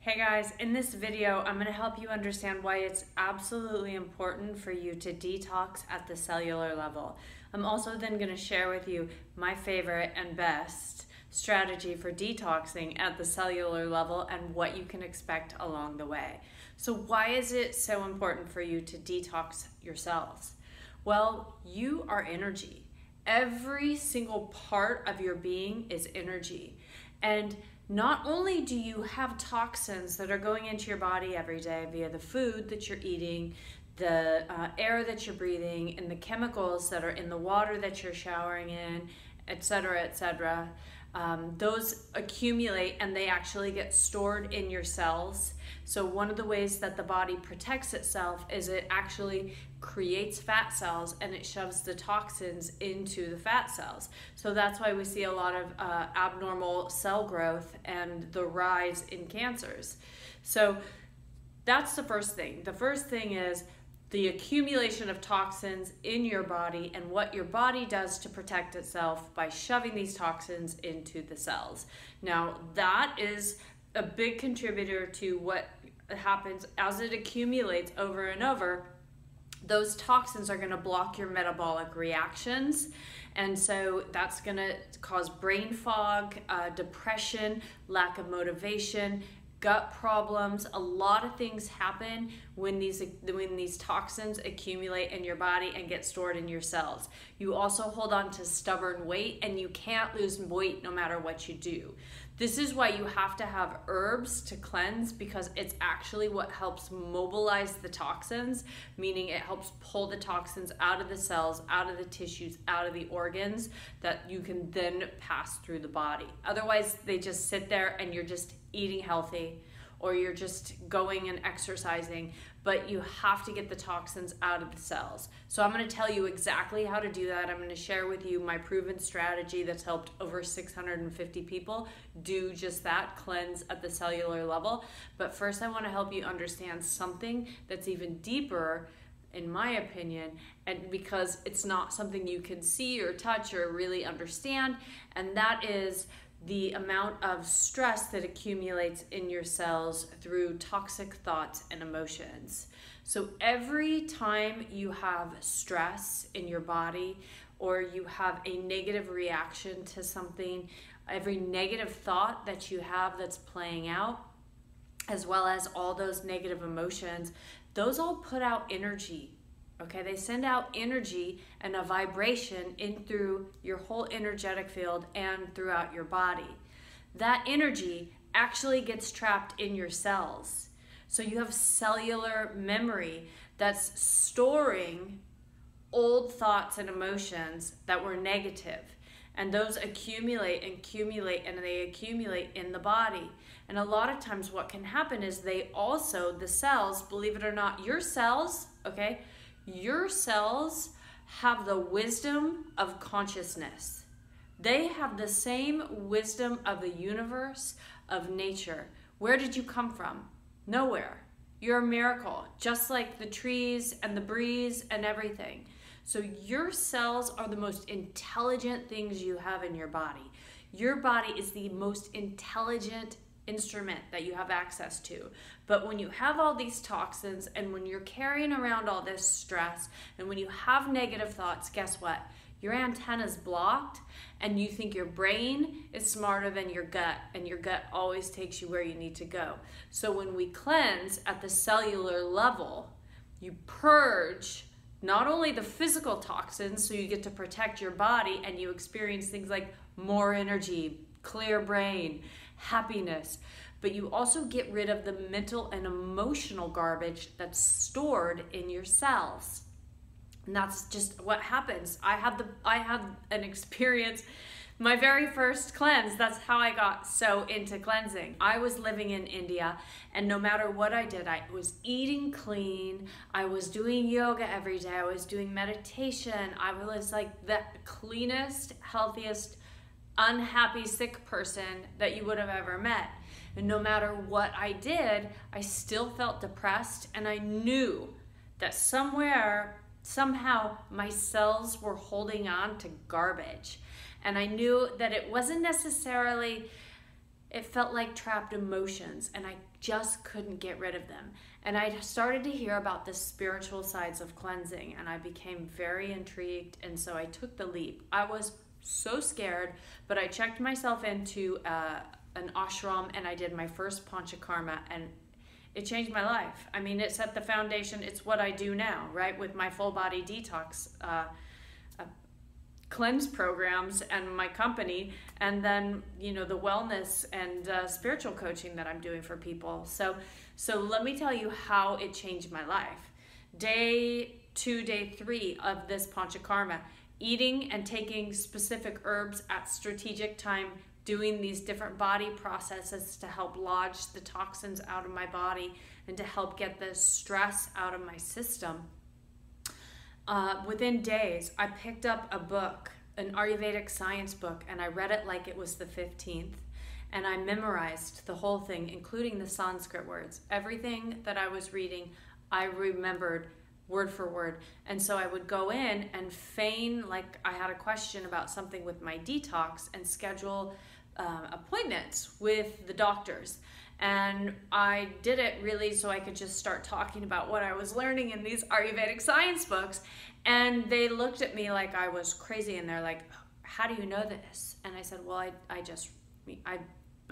Hey guys, in this video, I'm going to help you understand why it's absolutely important for you to detox at the cellular level. I'm also then going to share with you my favorite and best strategy for detoxing at the cellular level and what you can expect along the way. So why is it so important for you to detox your cells? Well, you are energy. Every single part of your being is energy. And not only do you have toxins that are going into your body every day via the food that you're eating, the air that you're breathing, and the chemicals that are in the water that you're showering in, etc., etc., those accumulate and they actually get stored in your cells. So one of the ways that the body protects itself is it actually creates fat cells and it shoves the toxins into the fat cells. So that's why we see a lot of abnormal cell growth and the rise in cancers. So that's the first thing. The first thing is the accumulation of toxins in your body and what your body does to protect itself by shoving these toxins into the cells. Now, that is a big contributor to what happens as it accumulates over and over. Those toxins are going to block your metabolic reactions, and so that's going to cause brain fog, depression, lack of motivation, gut problems. A lot of things happen when these toxins accumulate in your body and get stored in your cells. You also hold on to stubborn weight, and you can't lose weight no matter what you do. This is why you have to have herbs to cleanse, because it's actually what helps mobilize the toxins, meaning it helps pull the toxins out of the cells, out of the tissues, out of the organs that you can then pass through the body. Otherwise, they just sit there and you're just eating healthy, or you're just going and exercising, but you have to get the toxins out of the cells. So I'm going to tell you exactly how to do that. I'm going to share with you my proven strategy that's helped over 650 people do just that, cleanse at the cellular level. But first, I want to help you understand something that's even deeper, in my opinion, and because it's not something you can see or touch or really understand, and that is the amount of stress that accumulates in your cells through toxic thoughts and emotions. So every time you have stress in your body, or you have a negative reaction to something, every negative thought that you have that's playing out, as well as all those negative emotions, those all put out energy. Okay, they send out energy and a vibration in through your whole energetic field and throughout your body. That energy actually gets trapped in your cells. So you have cellular memory that's storing old thoughts and emotions that were negative. And those accumulate and accumulate and they accumulate in the body. And a lot of times what can happen is the cells, believe it or not, your cells, okay, your cells have the wisdom of consciousness. They have the same wisdom of the universe, of nature. Where did you come from? Nowhere. You're a miracle, just like the trees and the breeze and everything. So your cells are the most intelligent things you have in your body. Your body is the most intelligent instrument that you have access to. But when you have all these toxins and when you're carrying around all this stress and when you have negative thoughts, guess what? Your antenna's blocked and you think your brain is smarter than your gut, and your gut always takes you where you need to go. So when we cleanse at the cellular level, you purge not only the physical toxins, so you get to protect your body and you experience things like more energy, clear brain, happiness, but you also get rid of the mental and emotional garbage that's stored in your cells. And that's just what happens. I had an experience, my very first cleanse. That's how I got so into cleansing. I was living in India, and no matter what I did, I was eating clean, I was doing yoga every day, I was doing meditation, I was like the cleanest, healthiest, unhappy, sick person that you would have ever met. And no matter what I did, I still felt depressed, and I knew that somehow my cells were holding on to garbage. And I knew that it wasn't necessarily it felt like trapped emotions, and I just couldn't get rid of them. And I started to hear about the spiritual sides of cleansing, and I became very intrigued, and so I took the leap. I was so scared, but I checked myself into an ashram, and I did my first panchakarma, and it changed my life. I mean, it set the foundation. It's what I do now, right? With my full body detox cleanse programs and my company, and then, you know, the wellness and spiritual coaching that I'm doing for people. So let me tell you how it changed my life. Day 2, day 3 of this panchakarma, eating and taking specific herbs at strategic time, doing these different body processes to help lodge the toxins out of my body and to help get the stress out of my system. Within days, I picked up a book, an Ayurvedic science book, and I read it like it was the 15th. And I memorized the whole thing, including the Sanskrit words. Everything that I was reading, I remembered word for word. And so I would go in and feign like I had a question about something with my detox and schedule appointments with the doctors. And I did it really so I could just start talking about what I was learning in these Ayurvedic science books. And they looked at me like I was crazy, and they're like, how do you know this? And I said, well, I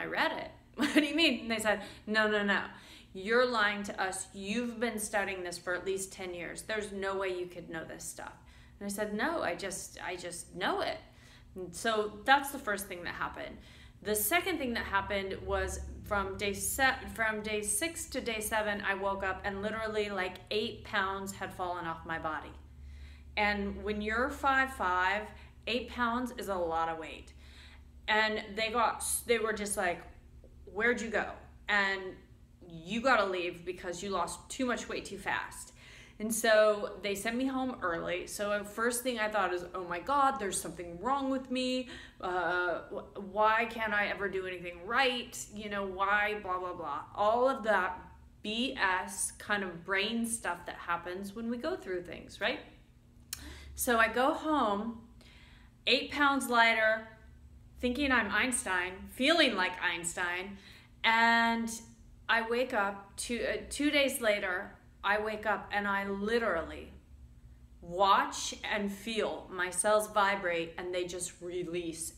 read it. What do you mean? And they said, no. You're lying to us. You've been studying this for at least 10 years. There's no way you could know this stuff. And I said, no, I just know it. And so that's the first thing that happened. The second thing that happened was from day 6 to day 7, I woke up and literally like 8 pounds had fallen off my body. And when you're 5'5", 8 pounds is a lot of weight. And they were just like, where'd you go? And you gotta leave because you lost too much weight too fast. And so they sent me home early. So first thing I thought is, oh my God, there's something wrong with me. Why can't I ever do anything right? You know, why, blah, blah, blah. All of that BS kind of brain stuff that happens when we go through things, right? So I go home, 8 pounds lighter, thinking I'm Einstein, feeling like Einstein, and I wake up 2 days later. I wake up and I literally watch and feel my cells vibrate, and they just release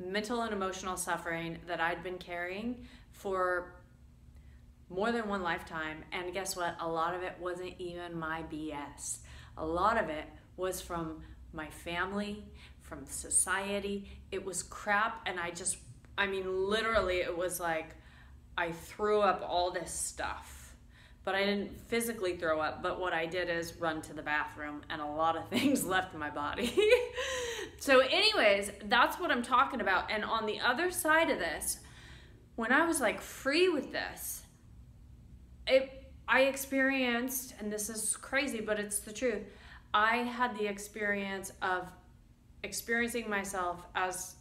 mental and emotional suffering that I'd been carrying for more than one lifetime. And guess what? A lot of it wasn't even my BS. A lot of it was from my family, from society. It was crap, and I mean, literally, it was like I threw up all this stuff. But I didn't physically throw up, but what I did is run to the bathroom, and a lot of things left my body. So anyways, that's what I'm talking about. And on the other side of this, when I was like free with this, I experienced, and this is crazy, but it's the truth, I had the experience of experiencing myself as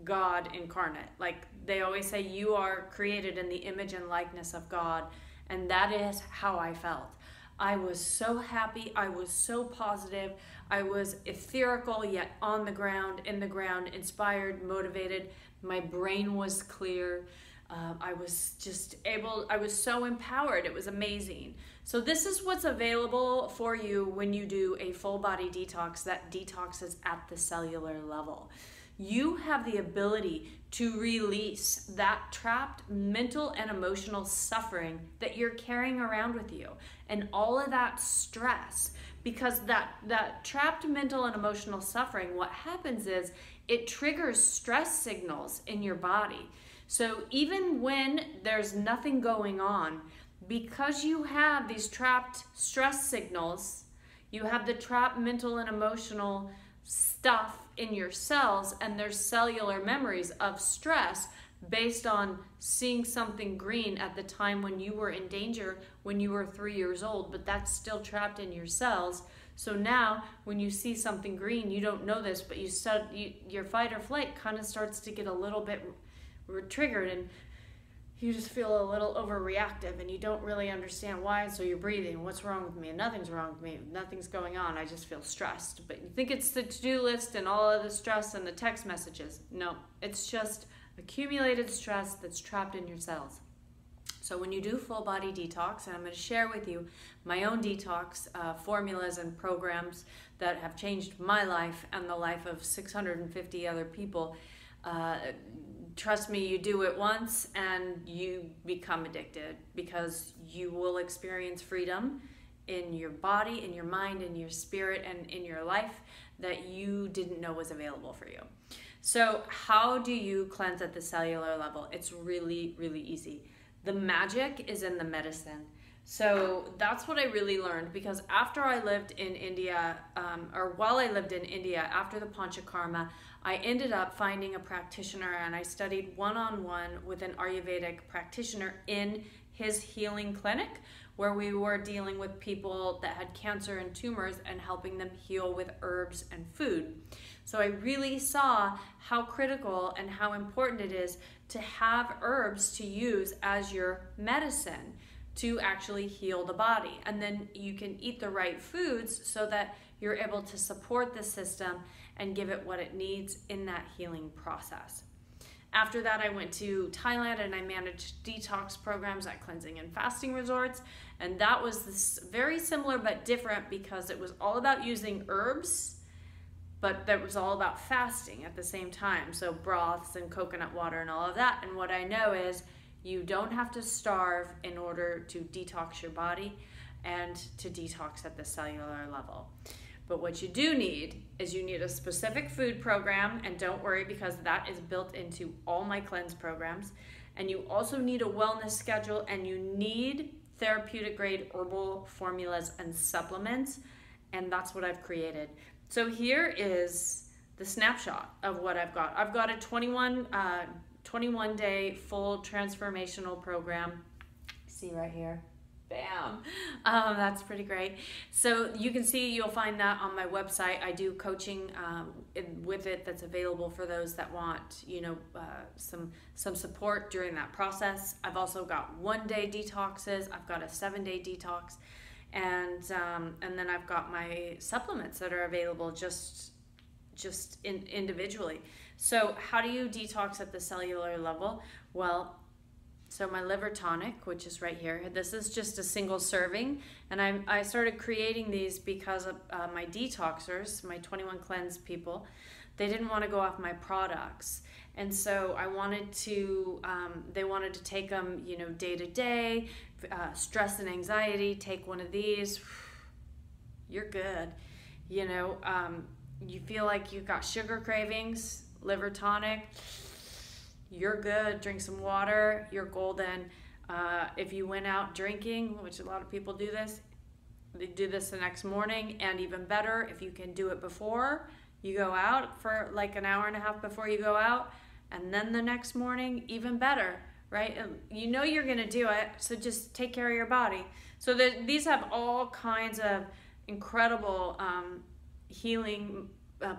God incarnate. Like they always say, you are created in the image and likeness of God. And that is how I felt. I was so happy. I was so positive. I was etherical, yet on the ground, in the ground, inspired, motivated. My brain was clear. I was so empowered. It was amazing. So this is what's available for you when you do a full body detox that detoxes at the cellular level. You have the ability to release that trapped mental and emotional suffering that you're carrying around with you, and all of that stress, because that trapped mental and emotional suffering, what happens is it triggers stress signals in your body. So even when there's nothing going on, because you have these trapped stress signals, you have the trapped mental and emotional stuff in your cells, and there's cellular memories of stress based on seeing something green at the time when you were in danger when you were 3 years old, but that's still trapped in your cells. So now when you see something green, you don't know this, but your fight or flight kind of starts to get a little bit triggered, and you just feel a little overreactive, and you don't really understand why. So you're breathing. What's wrong with me? Nothing's wrong with me. Nothing's going on. I just feel stressed. But you think it's the to-do list and all of the stress and the text messages. No, it's just accumulated stress that's trapped in your cells. So when you do full body detox, and I'm going to share with you my own detox formulas and programs that have changed my life and the life of 650 other people, trust me, you do it once and you become addicted, because you will experience freedom in your body, in your mind, in your spirit, and in your life that you didn't know was available for you. So how do you cleanse at the cellular level? It's really, really easy. The magic is in the medicine. So that's what I really learned, because after I lived in India, or while I lived in India, after the Panchakarma, I ended up finding a practitioner, and I studied one-on-one with an Ayurvedic practitioner in his healing clinic, where we were dealing with people that had cancer and tumors and helping them heal with herbs and food. So I really saw how critical and how important it is to have herbs to use as your medicine to actually heal the body. And then you can eat the right foods so that you're able to support the system and give it what it needs in that healing process. After that, I went to Thailand and I managed detox programs at cleansing and fasting resorts. And that was this very similar but different, because it was all about using herbs, but that was all about fasting at the same time. So broths and coconut water and all of that. And what I know is you don't have to starve in order to detox your body and to detox at the cellular level. But what you do need is you need a specific food program, and don't worry, because that is built into all my cleanse programs. And you also need a wellness schedule, and you need therapeutic grade herbal formulas and supplements, and that's what I've created. So here is the snapshot of what I've got. I've got a 21-day full transformational program. See right here. Bam. That's pretty great. So you can see, you'll find that on my website. I do coaching with it that's available for those that want, some support during that process. I've also got 1-day detoxes. I've got a 7-day detox. And then I've got my supplements that are available just individually. So how do you detox at the cellular level? Well, so my liver tonic, which is right here, this is just a single serving, and I started creating these because of my detoxers, my 21 Cleanse people. They didn't want to go off my products, and so I wanted to. They wanted to take them, day to day. Stress and anxiety, take one of these. You're good. You feel like you've got sugar cravings, liver tonic. You're good. Drink some water. You're golden. If you went out drinking, which a lot of people do this, they do this the next morning, and even better, if you can do it before you go out, for like an hour and a half before you go out, and then the next morning, even better, right? You're going to do it, so just take care of your body. So these have all kinds of incredible healing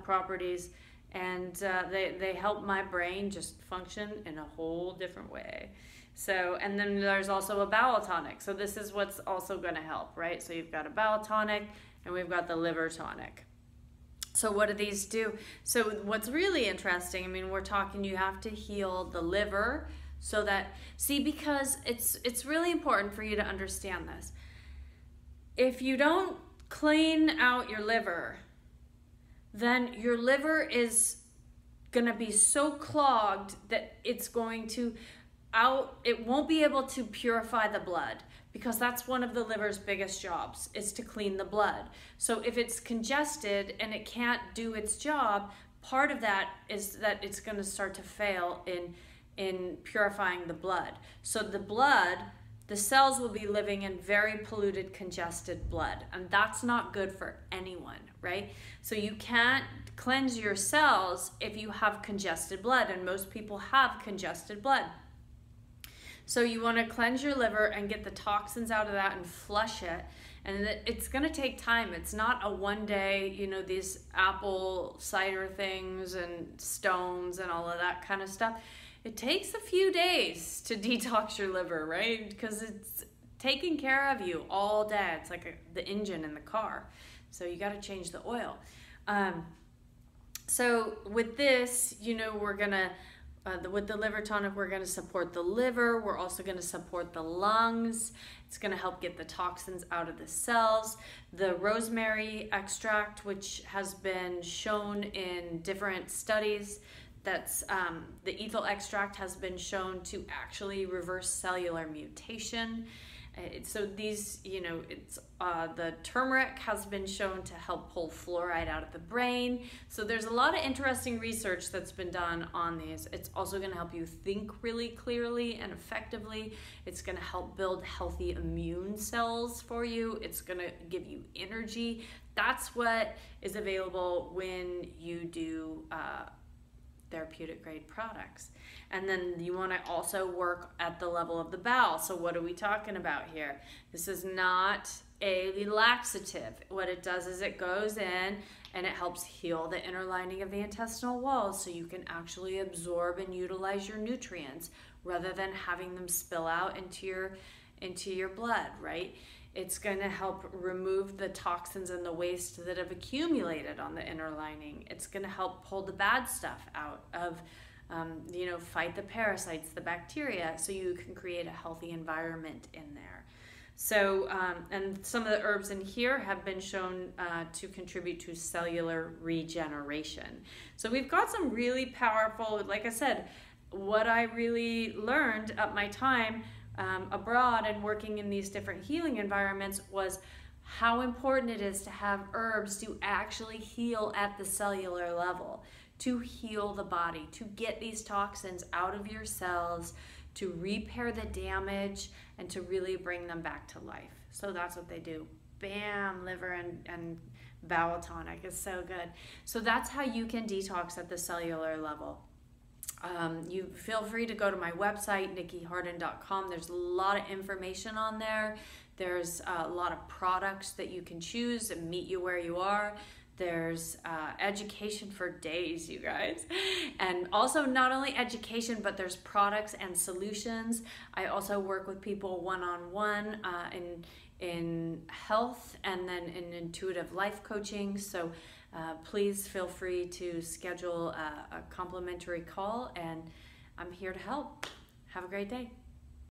properties, and they help my brain just function in a whole different way. So, and then there's also a bowel tonic. So this is what's also going to help, right? So you've got a bowel tonic, and we've got the liver tonic. So what do these do? So what's really interesting, we're talking you have to heal the liver, so that, because it's really important for you to understand this. If you don't clean out your liver, then your liver is going to be so clogged that it won't be able to purify the blood, because that's one of the liver's biggest jobs, is to clean the blood. So if it's congested and it can't do its job, part of that is that it's going to start to fail in purifying the blood. So the cells will be living in very polluted, congested blood, and that's not good for anyone, right? So you can't cleanse your cells if you have congested blood, and most people have congested blood. So you want to cleanse your liver and get the toxins out of that and flush it, and it's going to take time. It's not a one-day, these apple cider things and stones and all of that kind of stuff. It takes a few days to detox your liver, right? Because it's taking care of you all day. It's like the engine in the car. So you got to change the oil. So with this, we're going to With the liver tonic, we're going to support the liver. We're also going to support the lungs. It's going to help get the toxins out of the cells. The rosemary extract, which has been shown in different studies, that's the ethyl extract has been shown to actually reverse cellular mutation. So these, the turmeric has been shown to help pull fluoride out of the brain. So there's a lot of interesting research that's been done on these. It's also going to help you think really clearly and effectively. It's going to help build healthy immune cells for you. It's going to give you energy. That's what is available when you do therapeutic grade products. And then you want to also work at the level of the bowel. So what are we talking about here? This is not a laxative. What it does is it goes in and it helps heal the inner lining of the intestinal walls so you can actually absorb and utilize your nutrients rather than having them spill out into your blood, right? It's going to help remove the toxins and the waste that have accumulated on the inner lining. It's going to help pull the bad stuff out of, fight the parasites, the bacteria, so you can create a healthy environment in there. So, and some of the herbs in here have been shown to contribute to cellular regeneration. So we've got some really powerful, like I said, what I really learned at my time abroad and working in these different healing environments was how important it is to have herbs to actually heal at the cellular level, to heal the body, to get these toxins out of your cells, to repair the damage, and to really bring them back to life. So that's what they do. Bam, liver and bowel tonic is so good. So that's how you can detox at the cellular level. You feel free to go to my website, nikkiharden.com. There's a lot of information on there. There's a lot of products that you can choose and meet you where you are. There's education for days, you guys. And also not only education, but there's products and solutions. I also work with people one-on-one in health and then in intuitive life coaching. So please feel free to schedule a complimentary call, and I'm here to help. Have a great day.